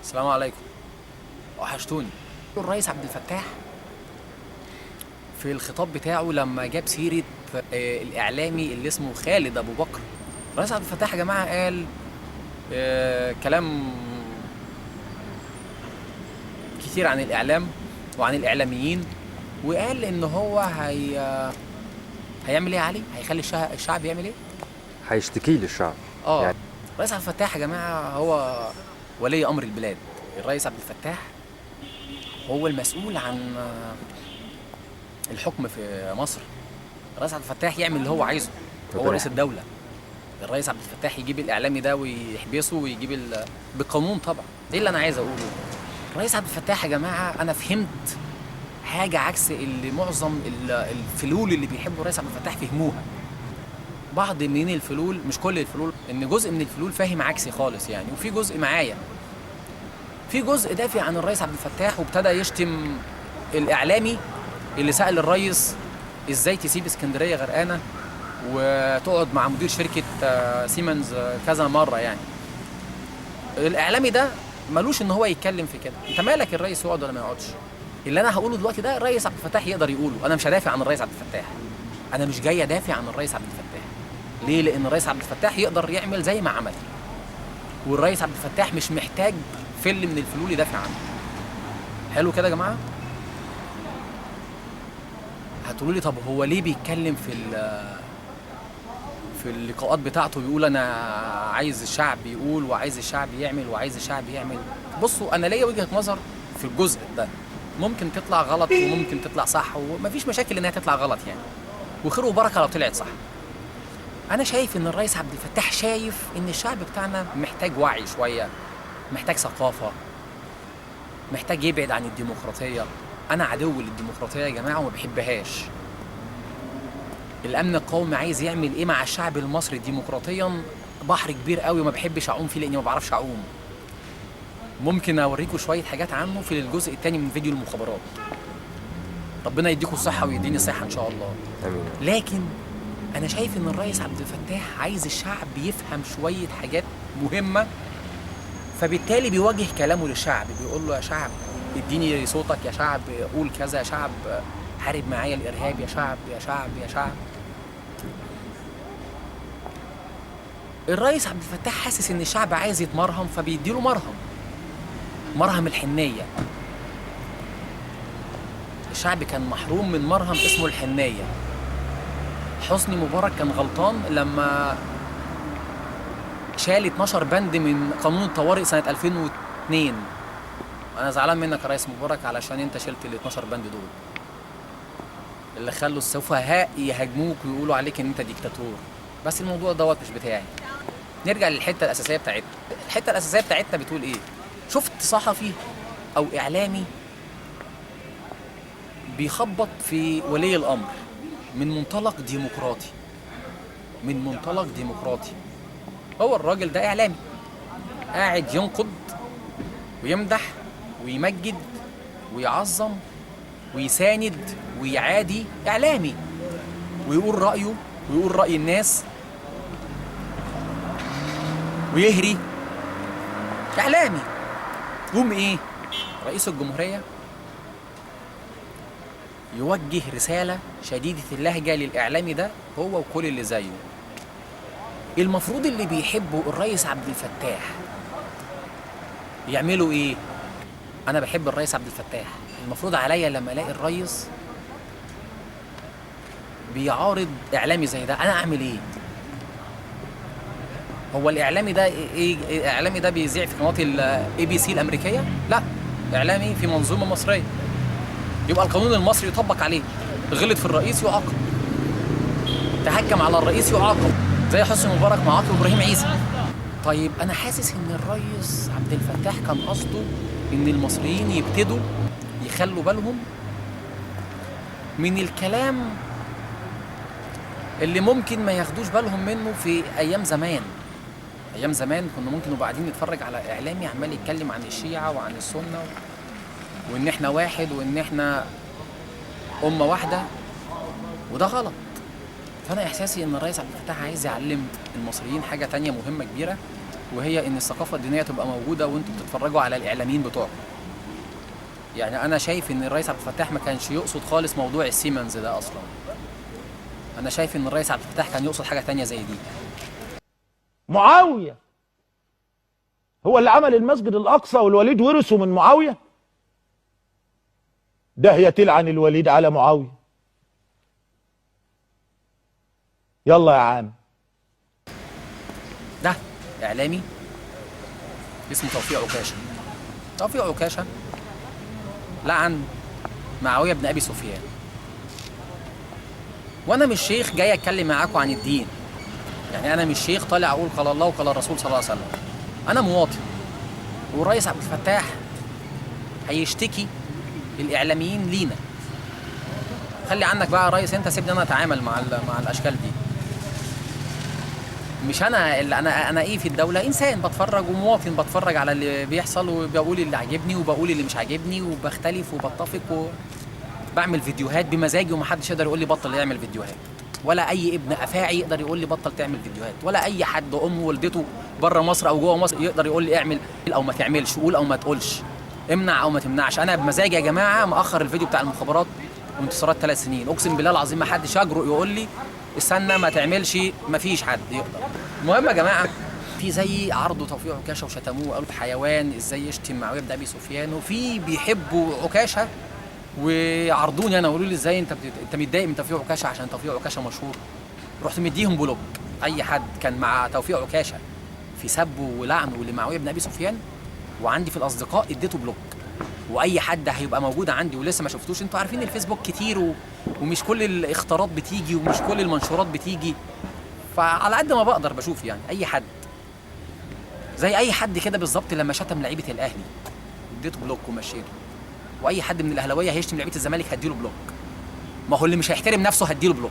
السلام عليكم. وحشتوني. الرئيس عبد الفتاح في الخطاب بتاعه لما جاب سيرة الإعلامي اللي اسمه خالد أبو بكر. الرئيس عبد الفتاح يا جماعة قال كلام كتير عن الإعلام وعن الإعلاميين، وقال إن هو هيعمل إيه يا علي؟ هيخلي الشعب يعمل إيه؟ هيشتكي للشعب. يعني الرئيس عبد الفتاح يا جماعة هو ولي أمر البلاد. الرئيس عبد الفتاح هو المسؤول عن الحكم في مصر. الرئيس عبد الفتاح يعمل اللي هو عايزه، هو رئيس الدولة. الرئيس عبد الفتاح يجيب الإعلامي ده ويحبسه ويجيب بالقانون طبعا. إيه اللي أنا عايز أقوله؟ الرئيس عبد الفتاح يا جماعة أنا فهمت حاجة عكس اللي معظم الفلول اللي بيحبوا الرئيس عبد الفتاح فهموها. بعض من الفلول، مش كل الفلول، إن جزء من الفلول فاهم عكسي خالص يعني، وفي جزء معايا. في جزء دافع عن الرئيس عبد الفتاح وابتدى يشتم الإعلامي اللي سأل الرئيس ازاي تسيب اسكندرية غرقانة وتقعد مع مدير شركة سيمنز كذا مرة يعني. الإعلامي ده ملوش ان هو يتكلم في كده. انت مالك الرئيس يقعد ولا ما يقعدش؟ اللي انا هقوله دلوقتي ده الرئيس عبد الفتاح يقدر يقوله. انا مش هدافع عن الرئيس عبد الفتاح، انا مش جاي ادافع عن الرئيس عبد الفتاح. ليه؟ لان الرئيس عبد الفتاح يقدر يعمل زي ما عمل، والرئيس عبد الفتاح مش محتاج فل من الفلول يدافع عنه. حلو كده يا جماعه؟ هتقولوا لي طب هو ليه بيتكلم في اللقاءات بتاعته بيقول انا عايز الشعب يقول وعايز الشعب يعمل وعايز الشعب يعمل؟ بصوا انا ليا وجهة نظر في الجزء ده، ممكن تطلع غلط وممكن تطلع صح، ومفيش مشاكل انها تطلع غلط يعني، وخير وبركه لو طلعت صح. انا شايف ان الرئيس عبد الفتاح شايف ان الشعب بتاعنا محتاج وعي شويه، محتاج ثقافه، محتاج يبعد عن الديمقراطيه. انا عدو للديمقراطيه يا جماعه وما بحبهاش. الامن القومي عايز يعمل ايه مع الشعب المصري ديمقراطيا؟ بحر كبير قوي وما بحبش اعوم فيه لاني ما بعرفش اعوم. ممكن اوريكم شويه حاجات عنه في الجزء الثاني من فيديو المخابرات. ربنا يديكم الصحه ويديني الصحه ان شاء الله. امين. لكن انا شايف ان الرئيس عبد الفتاح عايز الشعب يفهم شويه حاجات مهمه، فبالتالي بيوجه كلامه للشعب، بيقول له يا شعب اديني صوتك، يا شعب قول كذا، يا شعب حارب معايا الارهاب، يا شعب يا شعب يا شعب. الرئيس عبد الفتاح حاسس ان الشعب عايز يتمرهم فبيديله مرهم الحنيه. الشعب كان محروم من مرهم اسمه الحنيه. حسني مبارك كان غلطان لما شال 12 بند من قانون الطوارئ سنه 2002. انا زعلان منك يا رئيس مبارك علشان انت شلت ال 12 بند دول اللي خلوا السفهاء يهاجموك ويقولوا عليك ان انت ديكتاتور. بس الموضوع دوت مش بتاعي. نرجع للحته الاساسيه بتاعتنا. الحته الاساسيه بتاعتنا بتقول ايه؟ شفت صحفي او اعلامي بيخبط في ولي الامر من منطلق ديمقراطي، من منطلق ديمقراطي. هو الراجل ده اعلامي قاعد ينقد ويمدح ويمجد ويعظم ويساند ويعادي، اعلامي، ويقول رايه ويقول راي الناس ويهري، اعلامي. يقوم ايه رئيس الجمهوريه يوجه رساله شديده اللهجه للاعلامي ده هو وكل اللي زيه. المفروض اللي بيحبوا الرئيس عبد الفتاح يعملوا ايه؟ انا بحب الرئيس عبد الفتاح، المفروض عليا لما الاقي الرئيس بيعارض اعلامي زي ده انا اعمل ايه؟ هو الاعلامي ده ايه؟ الاعلامي ده بيذيع في قناه الاي بي سي الامريكيه؟ لا، اعلامي في منظومه مصريه، يبقى القانون المصري يطبق عليه. غلط في الرئيس يعاقب، تهكم على الرئيس يعاقب، زي حسني مبارك مع عاطف ابراهيم عيسى. طيب انا حاسس ان الرئيس عبد الفتاح كان قصده ان المصريين يبتدوا يخلوا بالهم من الكلام اللي ممكن ما ياخدوش بالهم منه في ايام زمان. ايام زمان كنا ممكن نبقى قاعدين نتفرج على اعلامي عمال يتكلم عن الشيعة وعن السنة وان احنا واحد وان احنا امة واحدة، وده غلط. فانا احساسي ان الرئيس عبد الفتاح عايز يعلم المصريين حاجة تانية مهمة كبيرة، وهي ان الثقافه الدينيه تبقى موجوده وانتوا بتتفرجوا على الاعلاميين بتوعكم. يعني انا شايف ان الرئيس عبد الفتاح ما كانش يقصد خالص موضوع السيمنز ده اصلا. انا شايف ان الرئيس عبد الفتاح كان يقصد حاجه تانية زي دي. معاويه هو اللي عمل المسجد الاقصى والوليد ورثه من معاويه. ده هي تلعن الوليد على معاويه. يلا يا عم. ده اعلامي اسمه توفيق عكاشه. توفيق عكاشه لعن معاويه بن ابي سفيان. وانا مش شيخ جاي اتكلم معاكم عن الدين، يعني انا مش شيخ طالع اقول قال الله وقال الرسول صلى الله عليه وسلم. انا مواطن، والرئيس عبد الفتاح هيشتكي الاعلاميين لينا. خلي عنك بقى يا ريس، انت سيبني انا اتعامل مع الاشكال دي. مش انا اللي انا ايه في الدوله، انسان بتفرج ومواطن بتفرج على اللي بيحصل وبقول اللي عاجبني وبقول اللي مش عاجبني وبختلف وبتفق وبعمل فيديوهات بمزاجي، ومحدش يقدر يقول لي بطل يعمل فيديوهات، ولا اي ابن افاعي يقدر يقول لي بطل تعمل فيديوهات، ولا اي حد امه والدته بره مصر او جوه مصر يقدر يقول لي اعمل او ما تعملش، قول او ما تقولش، امنع او ما تمنعش. انا بمزاجي يا جماعه مأخر الفيديو بتاع المخابرات وانتصارات 3 سنين، اقسم بالله العظيم ما حدش يجرؤ يقول لي استنى ما تعملش، ما فيش حد يقدر. المهم يا جماعه، في زي عرضوا توفيق عكاشه وشتموه وقالوا حيوان ازاي يشتم معاويه بن ابي سفيان، وفي بيحبوا عكاشه وعرضوني انا وقالوا لي ازاي انت متضايق من توفيق عكاشه عشان توفيق عكاشه مشهور. رحت مديهم بلوك. اي حد كان مع توفيق عكاشه في سبه ولعنه لمعاويه بن ابي سفيان وعندي في الاصدقاء اديته بلوك. واي حد هيبقى موجود عندي ولسه ما شفتوش، انتوا عارفين الفيسبوك كتير ومش كل الاختارات بتيجي ومش كل المنشورات بتيجي، فعلى قد ما بقدر بشوف يعني اي حد زي اي حد كده بالظبط. لما شتم لعيبه الاهلي اديته بلوك ومشيته، واي حد من الاهلاويه هيشتم لعيبه الزمالك هديله بلوك. ما هو اللي مش هيحترم نفسه هديله بلوك.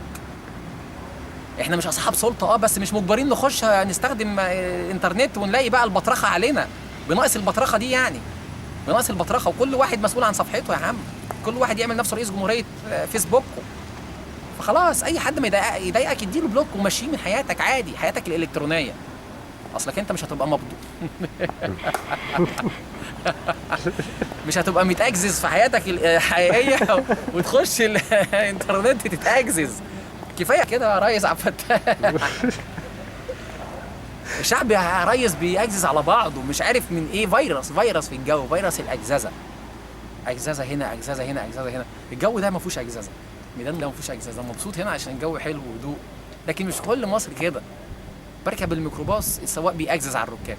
احنا مش اصحاب سلطه بس مش مجبرين نخش نستخدم انترنت ونلاقي بقى البطرخه علينا. بناقص البطرخه دي يعني، بناقص البطرخه، وكل واحد مسؤول عن صفحته يا عم. كل واحد يعمل نفسه رئيس جمهوريه فيسبوك. فخلاص اي حد ما يضايقك اديله بلوك ومشيه من حياتك عادي، حياتك الالكترونيه. اصلك انت مش هتبقى مبدوع مش هتبقى متأجزز في حياتك الحقيقيه وتخش الانترنت تتأجزز. كفايه كده يا ريس عبد الفتاح. الشعب يا ريس بيأجزز على بعضه، مش عارف من ايه، فيروس في الجو، فيروس الاجززه. اجززه هنا، اجززه هنا، اجززه هنا. الجو ده ما فيهوش اجززه، الميدان ده ما فيهوش اجززه. مبسوط هنا عشان الجو حلو وهدوء، لكن مش كل مصر كده. بركب الميكروباص السواق بيأجزز على الركاب،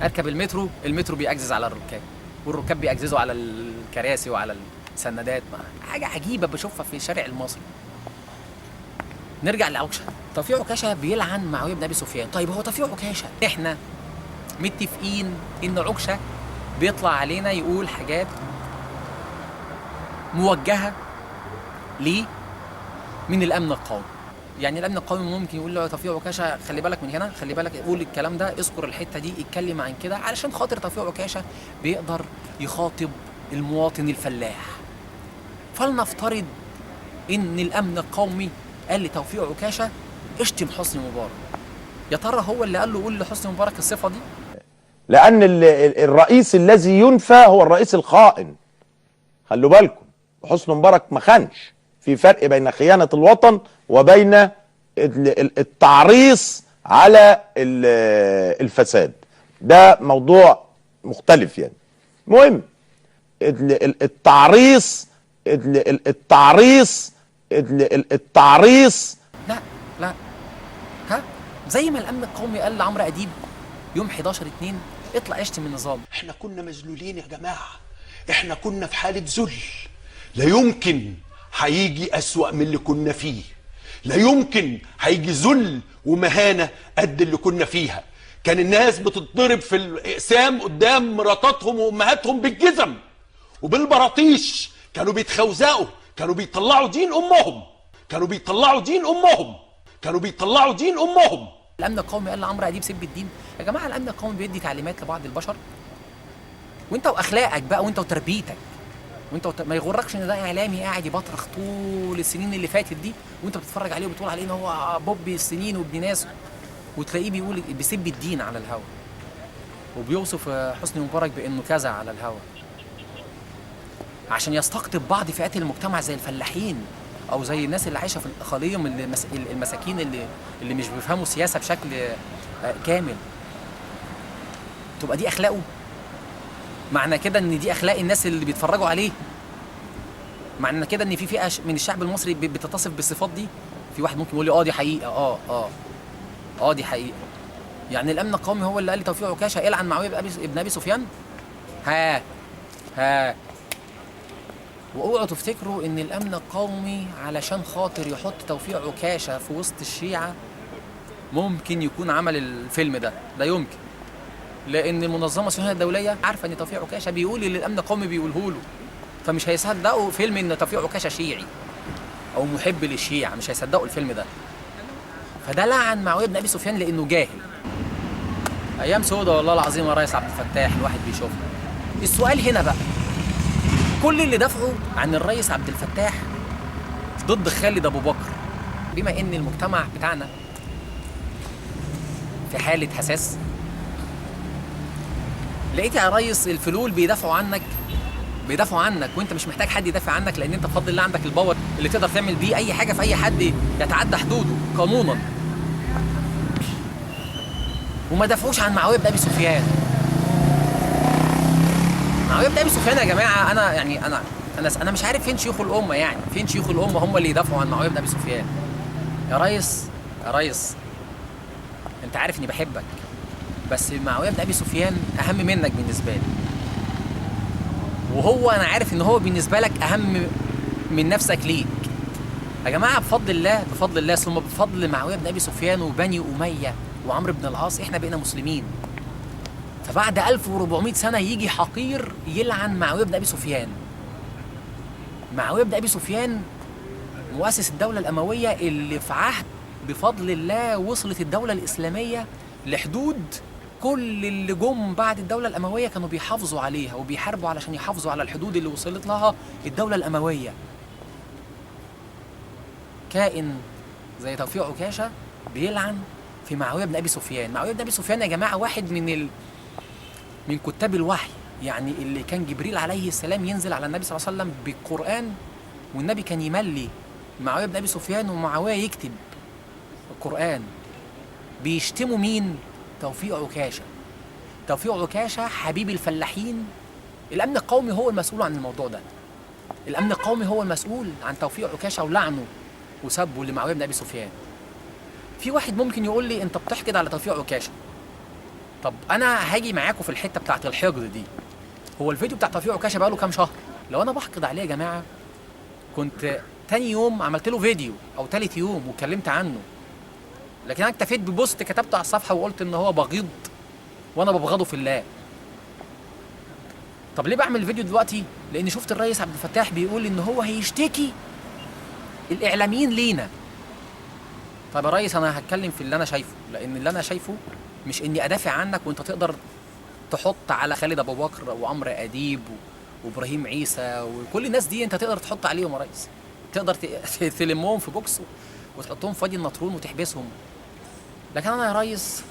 اركب المترو بيأجزز على الركاب، والركاب بيأجززوا على الكراسي وعلى السندات. حاجه عجيبه بشوفها في الشارع المصري. نرجع لعكاشه. توفيق عكاشه بيلعن معاويه بن ابي سفيان. طيب هو توفيق عكاشه احنا متفقين ان عكاشه بيطلع علينا يقول حاجات موجهه ليه من الامن القومي. يعني الامن القومي ممكن يقول له توفيق عكاشه خلي بالك من هنا، خلي بالك، قول الكلام ده، اذكر الحته دي، اتكلم عن كده، علشان خاطر توفيق عكاشه بيقدر يخاطب المواطن الفلاح. فلنفترض ان الامن القومي قال لتوفيق عكاشه اشتم حسني مبارك. يا ترى هو اللي قال له قول لحسني مبارك الصفه دي؟ لأن الرئيس الذي ينفى هو الرئيس الخائن. خلوا بالكم، حسني مبارك ما خانش. في فرق بين خيانة الوطن وبين التعريص على الفساد. ده موضوع مختلف يعني. المهم التعريص لا ها، زي ما الامن القومي قال لعمرو اديب يوم 11/2 اطلع اشتم النظام. احنا كنا مذلولين يا جماعه، احنا كنا في حاله ذل. لا يمكن هيجي اسوأ من اللي كنا فيه، لا يمكن هيجي ذل ومهانه قد اللي كنا فيها. كان الناس بتتضرب في الاقسام قدام مراتاتهم وامهاتهم بالجزم وبالبراطيش، كانوا بيتخوزقوا، كانوا بيطلعوا دين امهم، الامن القومي قال لعمرو اديب سب الدين. يا جماعه الامن القومي بيدي تعليمات لبعض البشر، وانت واخلاقك بقى وانت وتربيتك ما يغركش ان ده اعلامي قاعد يبطرخ طول السنين اللي فاتت دي وانت بتتفرج عليه وبتقول عليه ان هو بوبي السنين وابن ناس. وتلاقيه بيقول بيسب الدين على الهوا، وبيوصف حسني مبارك بانه كذا على الهوا، عشان يستقطب بعض فئات المجتمع زي الفلاحين او زي الناس اللي عايشه في الاقاليم، المساكين اللي مش بيفهموا السياسه بشكل كامل. تبقى دي اخلاقه؟ معنى كده ان دي اخلاق الناس اللي بيتفرجوا عليه؟ معنى كده ان في فئه من الشعب المصري بتتصف بالصفات دي؟ في واحد ممكن يقول لي دي حقيقه، دي حقيقه. يعني الامن القومي هو اللي قال لتوفيق عكاشه العن معاويه ابن ابي سفيان؟ ها واوعوا تفتكروا ان الامن القومي علشان خاطر يحط توفيق عكاشه في وسط الشيعه ممكن يكون عمل الفيلم ده. لا يمكن، لان المنظمه الصهيونيه الدوليه عارفه ان توفيق عكاشه بيقول اللي الامن القومي بيقوله له، فمش هيصدقوا فيلم ان توفيق عكاشه شيعي او محب للشيعه، مش هيصدقوا الفيلم ده. فده لعن معاويه بن ابي سفيان لانه جاهل. ايام سودة والله العظيم يا ريس عبد الفتاح الواحد بيشوفها. السؤال هنا بقى، كل اللي دافعوا عن الريس عبد الفتاح ضد خالد ابو بكر، بما ان المجتمع بتاعنا في حاله حساس، لقيت يا ريس الفلول بيدافعوا عنك وانت مش محتاج حد يدافع عنك، لان انت بفضل الله عندك الباور اللي تقدر تعمل بيه اي حاجه في اي حد يتعدى حدوده قانونا. وما دافعوش عن معاويه بن ابي سفيان. معاويه بن ابي سفيان يا جماعه، انا مش عارف فين شيوخ الامه، يعني فين شيوخ الامه هم اللي يدافعوا عن معاويه بن ابي سفيان؟ يا ريس انت عارف اني بحبك، بس معاويه بن ابي سفيان اهم منك بالنسبه لي، وهو انا عارف ان هو بالنسبه لك اهم من نفسك ليك. يا جماعه بفضل الله ثم بفضل معاويه بن ابي سفيان وبني اميه وعمرو بن العاص احنا بقينا مسلمين. فبعد 1400 سنه يجي حقير يلعن معاويه بن ابي سفيان. معاويه بن ابي سفيان مؤسس الدوله الامويه اللي في عهد بفضل الله وصلت الدوله الاسلاميه لحدود كل اللي جم بعد الدولة الأموية كانوا بيحافظوا عليها وبيحاربوا علشان يحافظوا على الحدود اللي وصلت لها الدولة الأموية. كائن زي توفيق عكاشة بيلعن في معاوية بن أبي سفيان. معاوية بن أبي سفيان يا جماعة واحد من كتاب الوحي، يعني اللي كان جبريل عليه السلام ينزل على النبي صلى الله عليه وسلم بالقرآن، والنبي كان يملي معاوية بن أبي سفيان ومعاوية يكتب القرآن. بيشتموا مين؟ توفيق عكاشة. توفيق عكاشة حبيب الفلاحين. الأمن القومي هو المسؤول عن الموضوع ده. الأمن القومي هو المسؤول عن توفيق عكاشة ولعنه وسبه لمعاوية بن أبي سفيان. في واحد ممكن يقول لي أنت بتحقد على توفيق عكاشة. طب أنا هاجي معاكم في الحتة بتاعت الحقد دي. هو الفيديو بتاع توفيق عكاشة بقاله كام شهر؟ لو أنا بحقد عليه يا جماعة كنت تاني يوم عملت له فيديو أو تالت يوم واتكلمت عنه، لكن انا اكتفيت ببوست كتبته على الصفحه وقلت ان هو بغيض وانا ببغضه في الله. طب ليه بعمل الفيديو دلوقتي؟ لان شفت الريس عبد الفتاح بيقول ان هو هيشتكي الاعلاميين لينا. طب يا ريس انا هتكلم في اللي انا شايفه، لان اللي انا شايفه مش اني ادافع عنك وانت تقدر تحط على خالد ابو بكر وعمرو اديب وابراهيم عيسى وكل الناس دي، انت تقدر تحط عليهم يا ريس، تقدر تلمهم في بوكس وتحطهم في وادي النطرون وتحبسهم. لكن انا يا ريس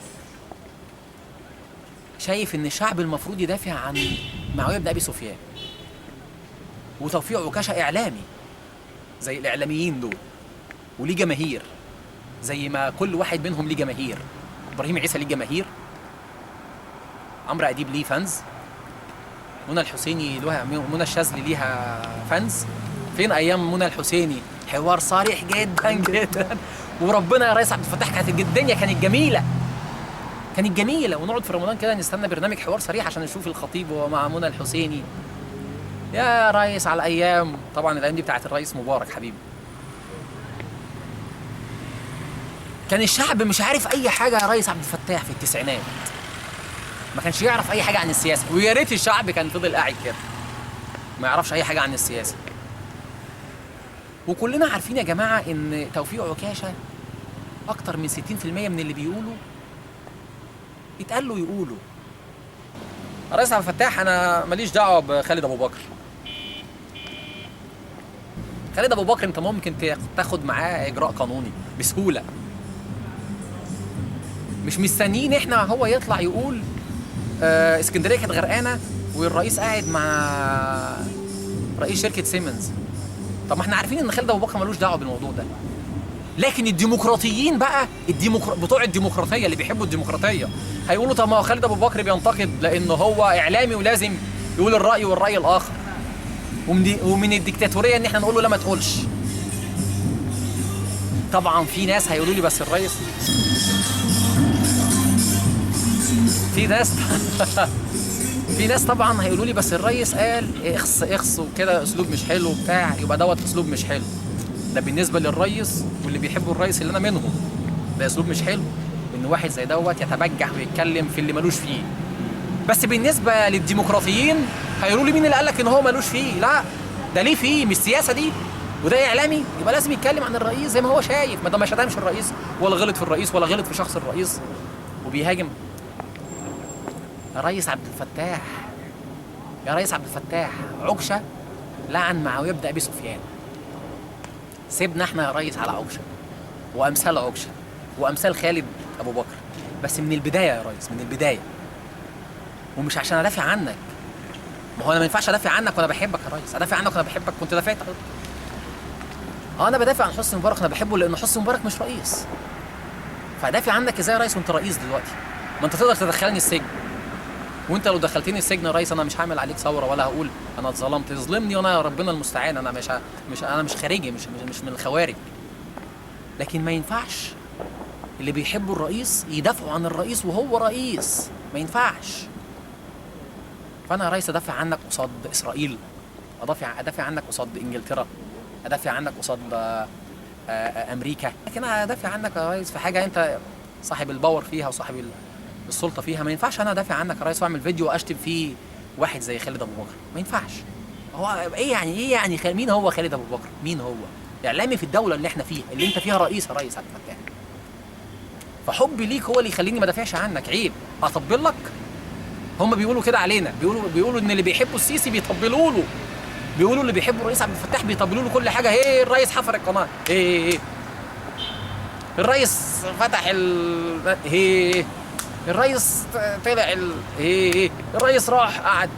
شايف ان الشعب المفروض يدافع عن معاويه بن ابي سفيان. وتوفيق عكاشة اعلامي زي الاعلاميين دول وليه جماهير زي ما كل واحد منهم ليه جماهير. ابراهيم عيسى ليه جماهير، عمرو اديب ليه فانز، منى الحسيني لها، منى الشاذلي ليها فانز. فين ايام منى الحسيني؟ حوار صريح جدا جدا، وربنا يا ريس عبد الفتاح كانت الدنيا كانت جميله، ونقعد في رمضان كده نستنى برنامج حوار صريح عشان نشوف الخطيب ومع منى الحسيني. يا ريس على ايام، طبعا الايام دي بتاعت الرئيس مبارك حبيبي. كان الشعب مش عارف اي حاجه يا ريس عبد الفتاح في التسعينات، ما كانش يعرف اي حاجه عن السياسه، ويا ريت الشعب كان فضل قاعد كده ما يعرفش اي حاجه عن السياسه. وكلنا عارفين يا جماعه ان توفيق عكاشة اكتر من 60% من اللي بيقولوا يتقال له يقولوا. الرئيس عبد الفتاح انا ماليش دعوه بخالد ابو بكر. خالد ابو بكر انت ممكن تاخد معاه اجراء قانوني بسهوله، مش مستنيين احنا هو يطلع يقول اسكندريه كانت غرقانه والرئيس قاعد مع رئيس شركه سيمنز. طب ما احنا عارفين ان خالد ابو بكر ملوش دعوه بالموضوع ده. لكن الديمقراطيين بقى بتوع الديمقراطيه اللي بيحبوا الديمقراطيه هيقولوا طب ما هو خالد ابو بكر بينتقد لانه هو اعلامي ولازم يقول الراي والراي الاخر، ومن الديكتاتوريه ان احنا نقول له لا ما تقولش. طبعا في ناس هيقولوا لي بس الرئيس في ناس طبعا هيقولوا لي بس الرئيس قال اخص وكده اسلوب مش حلو بتاع، يبقى دوت اسلوب مش حلو. ده بالنسبه للرئيس واللي بيحبوا الرئيس اللي انا منهم، ده اسلوب مش حلو ان واحد زي دوت يتبجح ويتكلم في اللي ملوش فيه. بس بالنسبه للديمقراطيين هيقولوا لي مين اللي قال لك ان هو ملوش فيه؟ لا ده ليه فيه، مش السياسه دي، وده اعلامي يبقى لازم يتكلم عن الرئيس زي ما هو شايف، ما ده ما شتمش الرئيس ولا غلط في الرئيس ولا غلط في شخص الرئيس وبيهاجم. يا ريس عبد الفتاح، يا ريس عبد الفتاح، عكشه لعن معاويه بن ابي سفيان. سيبنا احنا يا ريس على عكشه وامثال عكشه وامثال خالد ابو بكر، بس من البدايه يا ريس، من البدايه. ومش عشان ادافع عنك، ما هو انا ما ينفعش ادافع عنك وانا بحبك يا ريس، ادافع عنك وانا بحبك كنت دافعت. انا بدافع عن حسني مبارك، انا بحبه لان حسني مبارك مش رئيس. فادافع عنك ازاي يا ريس وانت رئيس دلوقتي؟ ما انت تقدر تدخلني السجن، وانت لو دخلتني السجن يا ريس انا مش هعمل عليك ثوره ولا هقول انا اتظلمت. تظلمني وانا ربنا المستعان، انا مش خارجي، مش من الخوارج. لكن ما ينفعش اللي بيحبوا الرئيس يدافعوا عن الرئيس وهو رئيس، ما ينفعش. فانا يا ريس ادافع عنك قصاد اسرائيل، ادافع عنك قصاد انجلترا، ادافع عنك قصاد امريكا، لكن انا ادافع عنك يا ريس في حاجه انت صاحب الباور فيها وصاحب السلطه فيها. ما ينفعش انا ادافع عنك يا ريس واعمل فيديو واشتم فيه واحد زي خالد ابو بكر، ما ينفعش. هو ايه يعني مين هو خالد ابو بكر؟ مين هو؟ اعلامي في الدوله اللي احنا فيها، اللي انت فيها رئيس يا ريس عبد الفتاح. فحبي ليك هو اللي يخليني ما ادافعش عنك. عيب اطبل لك؟ هم بيقولوا كده علينا، بيقولوا ان اللي بيحبوا السيسي بيطبلوا له، بيقولوا اللي بيحبوا الرئيس عبد الفتاح بيطبلوا له كل حاجه. ايه الرئيس حفر القناه، ايه الرئيس فتح ايه الرئيس طلع ايه الرئيس راح قعد.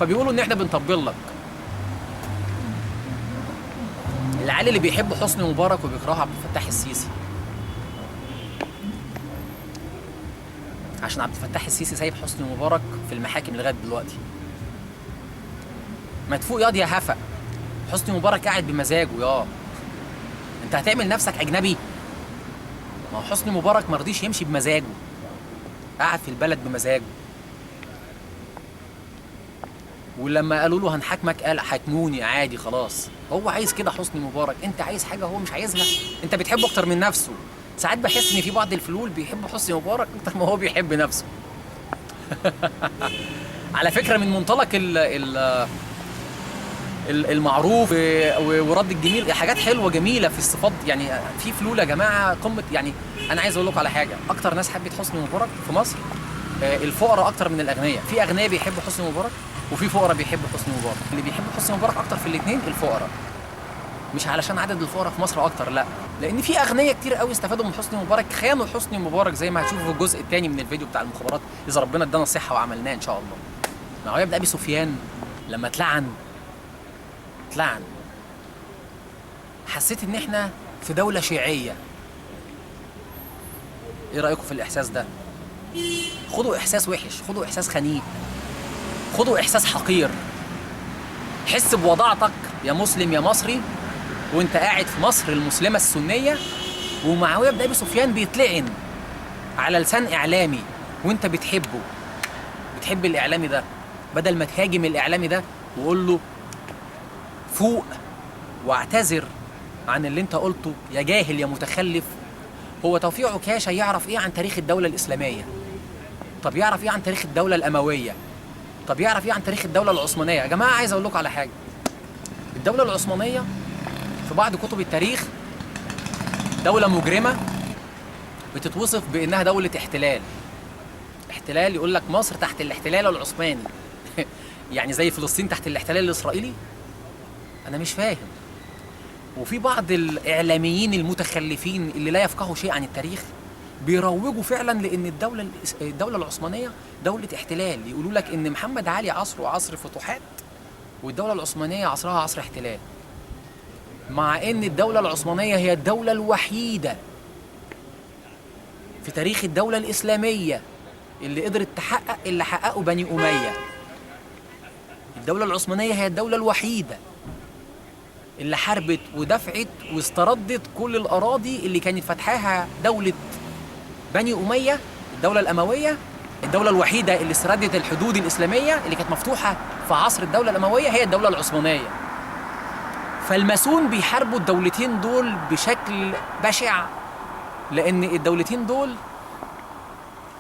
فبيقولوا ان احنا بنطبل لك. العيال اللي بيحبوا حسني مبارك وبيكرهوا عبد الفتاح السيسي عشان عبد الفتاح السيسي سايب حسني مبارك في المحاكم لغايه دلوقتي. ما تفوق ياض يا هفا، حسني مبارك قاعد بمزاجه. انت هتعمل نفسك اجنبي؟ ما هو حسني مبارك ما رضيش يمشي بمزاجه، قاعد في البلد بمزاجه. ولما قالوا له هنحاكمك قال حاكموني عادي خلاص. هو عايز كده حسني مبارك، انت عايز حاجه هو مش عايزها، انت بتحبه اكتر من نفسه. ساعات بحس ان في بعض الفلول بيحبوا حسني مبارك اكتر ما هو بيحب نفسه. على فكره من منطلق المعروف ورد الجميل، حاجات حلوه جميله في الصفات. يعني في فلول يا جماعه قمه. يعني انا عايز اقول لكم على حاجه، اكتر ناس حبت حسني مبارك في مصر الفقراء اكتر من الاغنياء. في اغنياء بيحبوا حسني مبارك وفي فقراء بيحبوا حسني مبارك. اللي بيحبوا حسني مبارك اكتر في الاثنين الفقراء، مش علشان عدد الفقراء في مصر اكتر، لا، لان في اغنياء كتير قوي استفادوا من حسني مبارك، خانوا حسني مبارك زي ما هتشوفوا في الجزء الثاني من الفيديو بتاع المخابرات اذا ربنا ادانا الصحه وعملناه ان شاء الله. معاويه بن ابي سفيان لما اتلعن حسيت ان احنا في دوله شيعيه. ايه رايكم في الاحساس ده؟ خدوا احساس وحش، خدوا احساس خنيق، خدوا احساس حقير. حس بوضاعتك يا مسلم يا مصري وانت قاعد في مصر المسلمه السنيه ومعاويه بن ابي سفيان بيتلعن على لسان اعلامي وانت بتحب الاعلامي ده. بدل ما تهاجم الاعلامي ده وقول له فوق واعتذر عن اللي انت قلته يا جاهل يا متخلف. هو توفيق عكاشة يعرف ايه عن تاريخ الدولة الإسلامية؟ طب يعرف ايه عن تاريخ الدولة الأموية؟ طب يعرف ايه عن تاريخ الدولة العثمانية؟ يا جماعة عايز اقول لكم على حاجة. الدولة العثمانية في بعض كتب التاريخ دولة مجرمة بتتوصف بانها دولة احتلال يقول لك مصر تحت الاحتلال العثماني. يعني زي فلسطين تحت الاحتلال الإسرائيلي. أنا مش فاهم. وفي بعض الإعلاميين المتخلفين اللي لا يفقهوا شيء عن التاريخ بيروجوا فعلا لان الدوله العثمانيه دوله احتلال. يقولوا لك ان محمد علي عصره عصر فتوحات والدوله العثمانيه عصرها عصر احتلال، مع ان الدوله العثمانيه هي الدوله الوحيده في تاريخ الدوله الاسلاميه اللي قدرت تحقق اللي حققه بني اميه. الدوله العثمانيه هي الدوله الوحيده اللي حاربت ودفعت واستردت كل الاراضي اللي كانت فتحاها دوله بني اميه، الدوله الامويه. الدوله الوحيده اللي استردت الحدود الاسلاميه اللي كانت مفتوحه في عصر الدوله الامويه هي الدوله العثمانيه. فالماسون بيحاربوا الدولتين دول بشكل بشع، لان الدولتين دول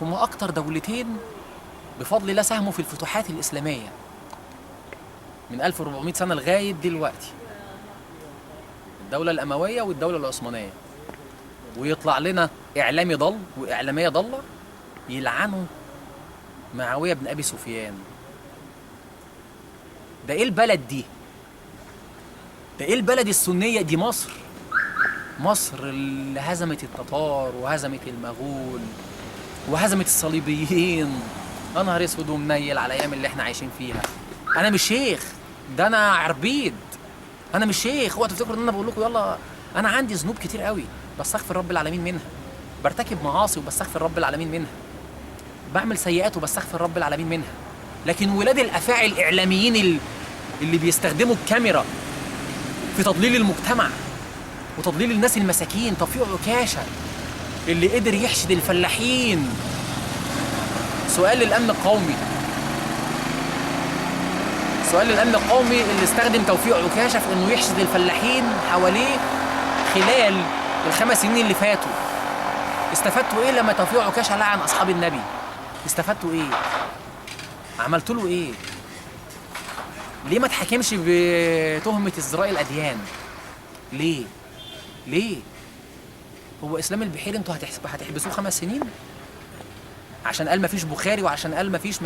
هم اكتر دولتين بفضل الله ساهموا في الفتوحات الاسلاميه من 1400 سنه لغايه دلوقتي، الدوله الامويه والدوله العثمانيه. ويطلع لنا اعلامي ضل واعلاميه ضاله يلعنوا معاويه بن ابي سفيان. ده ايه البلد دي؟ ده ايه البلد السنيه دي؟ مصر. مصر اللي هزمت التتار وهزمت المغول وهزمت الصليبيين. يا نهار اسود ومنيل على الايام اللي احنا عايشين فيها. انا مش شيخ، ده انا عربيد. انا مش شيخ، اوعوا تفتكروا ان انا بقول لكم يلا. انا عندي ذنوب كتير قوي بستغفر رب العالمين منها، برتكب معاصي وبستغفر رب العالمين منها، بعمل سيئات وبستغفر رب العالمين منها. لكن ولاد الافاعي الاعلاميين اللي بيستخدموا الكاميرا في تضليل المجتمع وتضليل الناس المساكين، توفيق عكاشة اللي قدر يحشد الفلاحين. سؤال للامن القومي، سؤال للامن القومي اللي استخدم توفيق عكاشة في انه يحشد الفلاحين حواليه خلال ال5 سنين اللي فاتوا. استفدتوا ايه لما توفيق عكاشة لعن اصحاب النبي؟ استفدتوا ايه؟ عملتوا له ايه؟ ليه ما تحكمش بتهمة ازدراء الاديان؟ ليه؟ ليه؟ هو اسلام البحيري انتوا هتحبسوه 5 سنين؟ عشان قال مفيش بخاري وعشان قال مفيش.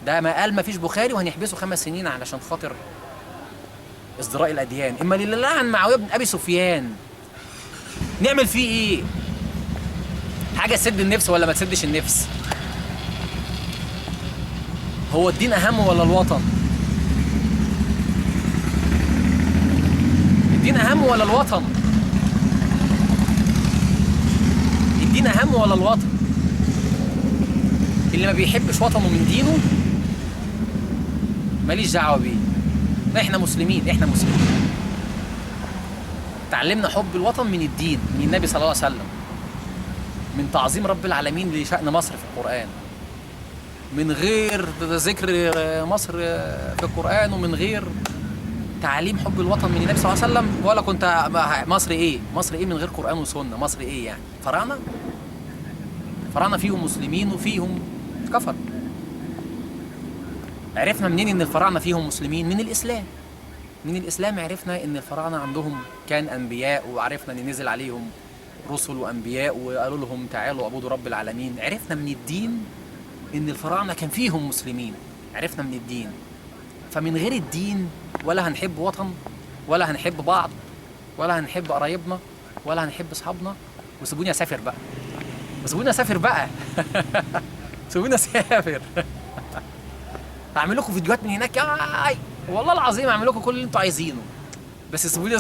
ده ما قال مفيش بخاري وهنحبسه 5 سنين علشان خاطر ازدراء الاديان. اما اللي لعن معاويه بن ابي سفيان نعمل فيه ايه؟ حاجه تسد النفس ولا ما تسدش النفس؟ هو الدين اهم ولا الوطن؟ الدين اهم ولا الوطن؟ الدين اهم ولا الوطن؟ اللي ما بيحبش وطنه من دينه ماليش دعوه بيه. احنا مسلمين، احنا مسلمين. تعلمنا حب الوطن من الدين، من النبي صلى الله عليه وسلم، من تعظيم رب العالمين لشأن مصر في القرآن. من غير ذكر مصر في القرآن ومن غير تعليم حب الوطن من النبي صلى الله عليه وسلم ولا كنت مصر ايه؟ مصر ايه من غير قرآن وسنة؟ مصر ايه يعني؟ فراعنة؟ فراعنة فيهم مسلمين وفيهم كفر. عرفنا منين ان الفراعنة فيهم مسلمين؟ من الإسلام. من الإسلام عرفنا ان الفراعنة عندهم كان أنبياء، وعرفنا ان نزل عليهم رسل وأنبياء وقالوا لهم تعالوا اعبدوا رب العالمين. عرفنا من الدين ان الفراعنة كان فيهم مسلمين، عرفنا من الدين. فمن غير الدين ولا هنحب وطن ولا هنحب بعض ولا هنحب قرايبنا ولا هنحب اصحابنا. وسيبوني اسافر بقى، سيبوني اسافر بقى سيبوني اسافر هعمل لكم فيديوهات من هناك والله العظيم هعمل لكم كل اللي انتوا عايزينه، بس سيبوني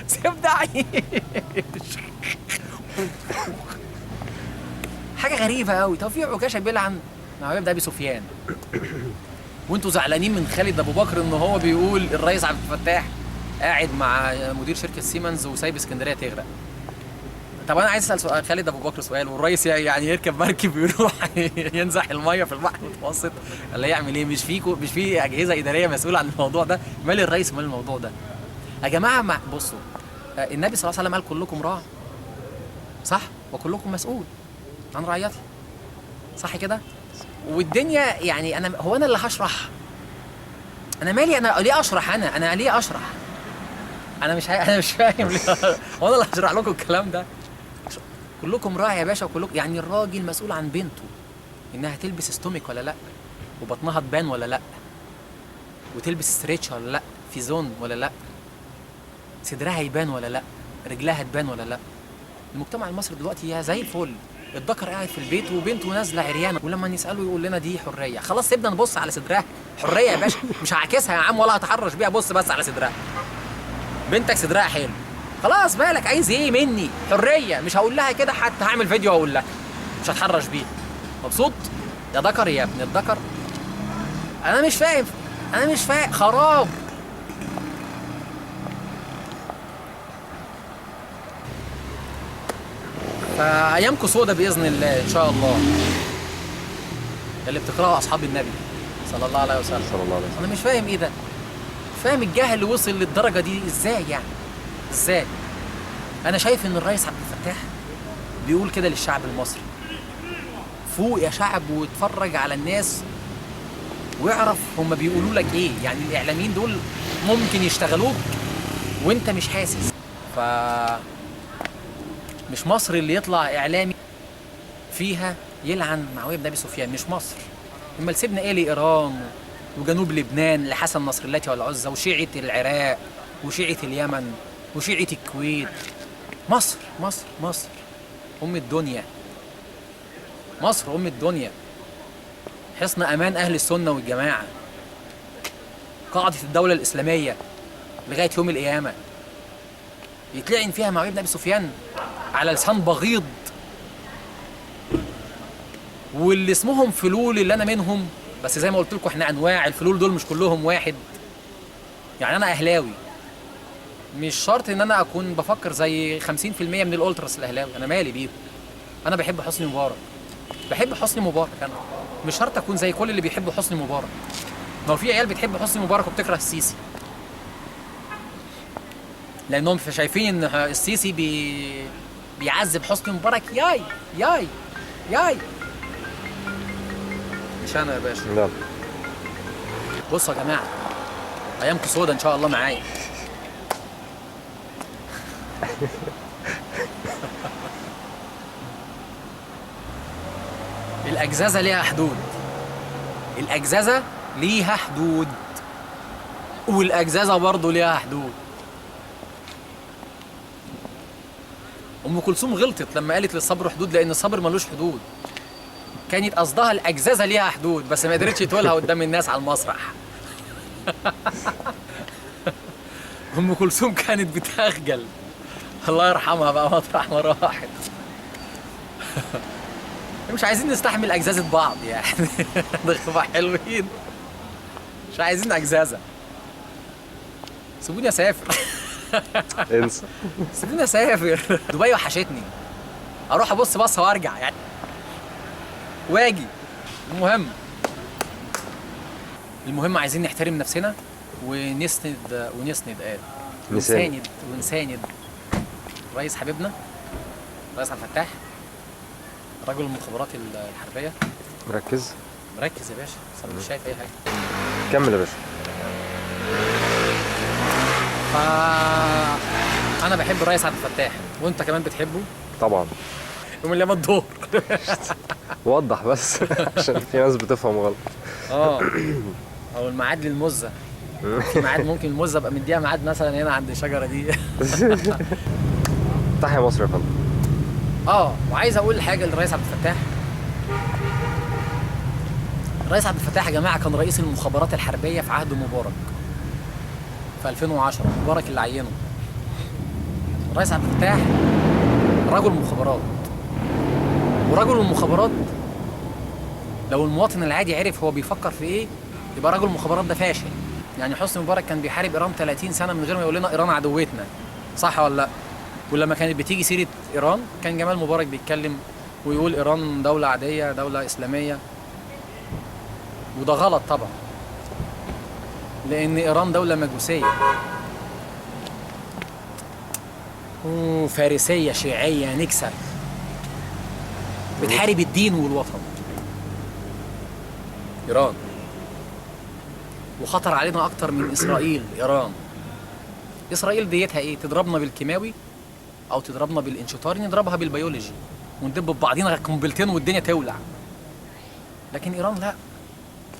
سيب ده حاجه غريبه قوي. توفيق عكاشة بيلعن معاويه بن ابي سفيان وانتوا زعلانين من خالد ابو بكر ان هو بيقول الرئيس عبد الفتاح قاعد مع مدير شركه سيمنز وسايب اسكندريه تغرق. طب انا عايز اسال سؤال خالد ابو بكر سؤال، والرئيس يعني يركب مركب ويروح ينزح الميه في البحر المتوسط ولا يعمل ايه؟ مش في اجهزه اداريه مسؤوله عن الموضوع ده؟ مال الرئيس مال الموضوع ده يا جماعه؟ بصوا، النبي صلى الله عليه وسلم قال كلكم راع صح وكلكم مسؤول عن رعيته، صح كده؟ والدنيا يعني انا اللي هشرح؟ انا مالي؟ انا ليه اشرح؟ انا ليه اشرح؟ انا مش فاهم ليه هو انا اللي هشرح لكم الكلام ده؟ كلكم راعي يا باشا، وكلكم يعني الراجل مسؤول عن بنته انها تلبس ستوميك ولا لا، وبطنها تبان ولا لا، وتلبس ستريتش ولا لا، في زون ولا لا، صدرها يبان ولا لا، رجلها تبان ولا لا. المجتمع المصري دلوقتي يا زي الفل، الذكر قاعد في البيت وبنته نازله عريانه، ولما نساله يقول لنا دي حريه. خلاص سيبنا نبص على صدرها، حريه يا باشا، مش هعكسها يا عم ولا هتحرش بيها، بص بس على صدرها. بنتك صدرها حلو، خلاص بالك عايز ايه مني؟ حريه. مش هقول لها كده، حتى هعمل فيديو اقول لها، مش هتحرش بيها. مبسوط يا ذكر يا ابن الذكر؟ انا مش فاهم، انا مش فاهم، خراب. فايامكم سودة باذن الله ان شاء الله، اللي بتقرأوا اصحاب النبي صلى الله عليه وسلم. صلى الله عليه وسلم. انا مش فاهم ايه ده، مش فاهم الجهل اللي وصل للدرجه دي ازاي يعني، ازاي؟ انا شايف ان الرئيس عبد الفتاح بيقول كده للشعب المصري: فوق يا شعب واتفرج على الناس واعرف هم بيقولوا لك ايه. يعني الاعلاميين دول ممكن يشتغلوك وانت مش حاسس. ف مش مصر اللي يطلع اعلامي فيها يلعن معاويه بن ابي سفيان، مش مصر. امال سيبنا ايه لايران وجنوب لبنان لحسن نصر الله والعزى وشيعه العراق وشيعه اليمن وشيعه الكويت. مصر مصر مصر ام الدنيا، مصر ام الدنيا، حصن امان اهل السنه والجماعه، قاعده الدوله الاسلاميه لغايه يوم القيامه. يتلعن فيها معاويه بن ابي سفيان على لسان بغيض، واللي اسمهم فلول اللي انا منهم، بس زي ما قلت لكم احنا انواع الفلول دول، مش كلهم واحد. يعني انا اهلاوي، مش شرط ان انا اكون بفكر زي 50% من الالتراس الاهلاوي، انا مالي بيهم. انا بحب حسني مبارك، بحب حسني مبارك، انا مش شرط اكون زي كل اللي بيحبوا حسني مبارك. ما هو في عيال بتحب حسني مبارك وبتكره السيسي، لانهم شايفين ان السيسي بيعذب حسني مبارك. ياي ياي ياي، مش انا يا باشا. لا. بصوا يا جماعه، ايامكم سودا ان شاء الله معايا. الاجزازه ليها حدود، الاجزازه ليها حدود، والاجزازه برضه ليها حدود. ام كلثوم غلطت لما قالت للصبر حدود، لان الصبر ملوش حدود. كانت قصدها الاجزازه ليها حدود، بس ما قدرتش تقولها قدام الناس على المسرح. ام كلثوم كانت بتخجل، الله يرحمها بقى مطرح ما راحت. مش عايزين نستحمل اجزازه بعض يعني. نبقى حلوين، مش عايزين اجزازه. سيبوني اسافر. انسى. سيبوني اسافر. دبي وحشتني، اروح ابص بصه وارجع يعني واجي. المهم عايزين نحترم نفسنا ونسند ونساند رئيس حبيبنا رئيس عبد الفتاح، رجل المخابرات الحربيه. مركز مركز يا باشا، بس انا مش شايف اي حاجه. كمل يا باشا. انا بحب الرئيس عبد الفتاح، وانت كمان بتحبه طبعا. يوم اللي الظهر. وضح بس عشان في ناس بتفهم غلط. او الميعاد للمزه، في ميعاد ممكن المزه ابقى مديها ميعاد مثلا هنا عند الشجره دي. تحيا مصر يا فندم. وعايز اقول حاجه للرئيس عبد الفتاح. الرئيس عبد الفتاح يا جماعه كان رئيس المخابرات الحربيه في عهد مبارك في 2010، مبارك اللي عينه. الرئيس عبد الفتاح رجل مخابرات، ورجل المخابرات لو المواطن العادي عرف هو بيفكر في ايه يبقى رجل المخابرات ده فاشل. يعني حسني مبارك كان بيحارب ايران 30 سنه من غير ما يقول لنا ايران عدوتنا، صح ولا لا؟ ولما كانت بتيجي سيره ايران كان جمال مبارك بيتكلم ويقول ايران دوله عاديه، دوله اسلاميه. وده غلط طبعا، لان ايران دوله مجوسيه فارسيه شيعيه نكسه، بتحارب الدين والوطن. ايران وخطر علينا اكتر من اسرائيل. ايران، اسرائيل ديتها ايه؟ تضربنا بالكيماوي او تضربنا بالانشطاري، نضربها بالبيولوجي وندب ببعضينا قنبلتين والدنيا تولع. لكن ايران لا،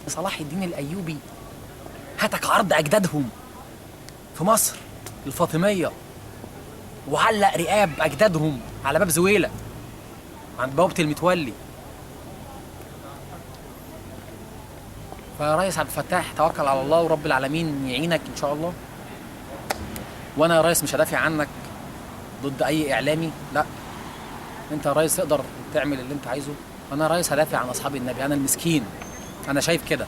صلاح الدين الايوبي هتك عرض اجدادهم في مصر الفاطميه، وعلق رقاب اجدادهم على باب زويله عند بوابه المتولي. فيا ريس عبد الفتاح توكل على الله ورب العالمين يعينك ان شاء الله. وانا يا ريس مش هدافع عنك ضد اي اعلامي، لا، انت يا ريس تقدر تعمل اللي انت عايزه. انا يا ريس هدافع عن اصحاب النبي، انا المسكين، انا شايف كده،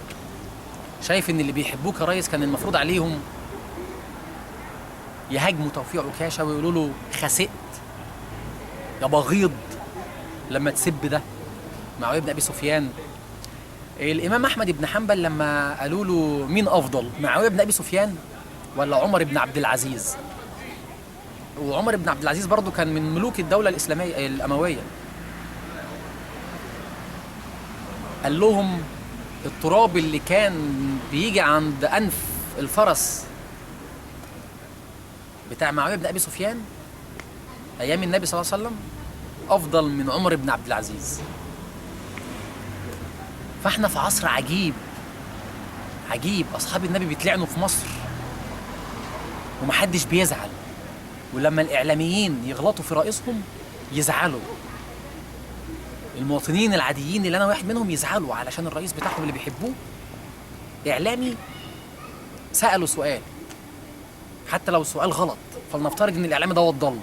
شايف ان اللي بيحبوك يا ريس كان المفروض عليهم يهاجموا توفيق عكاشه ويقولوا له خسئت يا بغيض لما تسب ده معاويه بن ابي سفيان. الامام احمد بن حنبل لما قالوا له مين افضل، معاويه بن ابي سفيان ولا عمر بن عبد العزيز؟ وعمر بن عبد العزيز برضو كان من ملوك الدوله الاسلاميه الامويه. قال لهم التراب اللي كان بيجي عند انف الفرس بتاع معاويه بن ابي سفيان ايام النبي صلى الله عليه وسلم افضل من عمر بن عبد العزيز. فاحنا في عصر عجيب عجيب، اصحاب النبي بيتلعنوا في مصر ومحدش بيزعل، ولما الاعلاميين يغلطوا في رئيسهم يزعلوا، المواطنين العاديين اللي انا واحد منهم يزعلوا علشان الرئيس بتاعهم اللي بيحبوه اعلامي سأله سؤال حتى لو السؤال غلط، فلنفترض ان الاعلامي ده ضل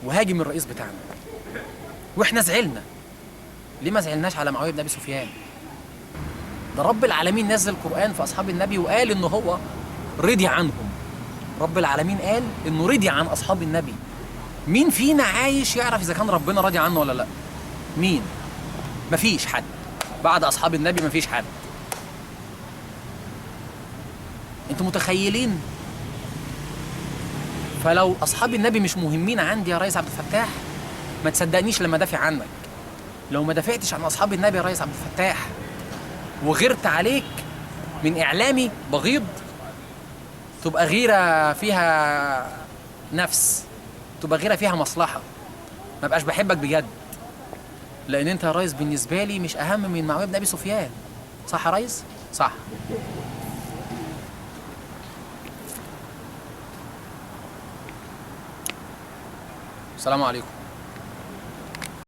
وهاجم الرئيس بتاعنا واحنا زعلنا. ليه ما زعلناش على معاويه بن ابي سفيان؟ ده رب العالمين نزل القرآن في اصحاب النبي وقال انه هو رضي عنهم. رب العالمين قال انه رضي عن اصحاب النبي. مين فينا عايش يعرف اذا كان ربنا راضي عنه ولا لا؟ مين؟ مفيش حد بعد اصحاب النبي، مفيش حد. انتوا متخيلين؟ فلو اصحاب النبي مش مهمين عندي يا ريس عبد الفتاح ما تصدقنيش لما دافع عنك. لو ما دافعتش عن اصحاب النبي يا ريس عبد الفتاح وغيرت عليك من اعلامي بغيض، تبقى غيره فيها نفس، تبقى غيره فيها مصلحه، ما بقاش بحبك بجد. لان انت يا ريس بالنسبه لي مش اهم من معاويه بن ابي سفيان. صح يا ريس؟ صح. السلام عليكم.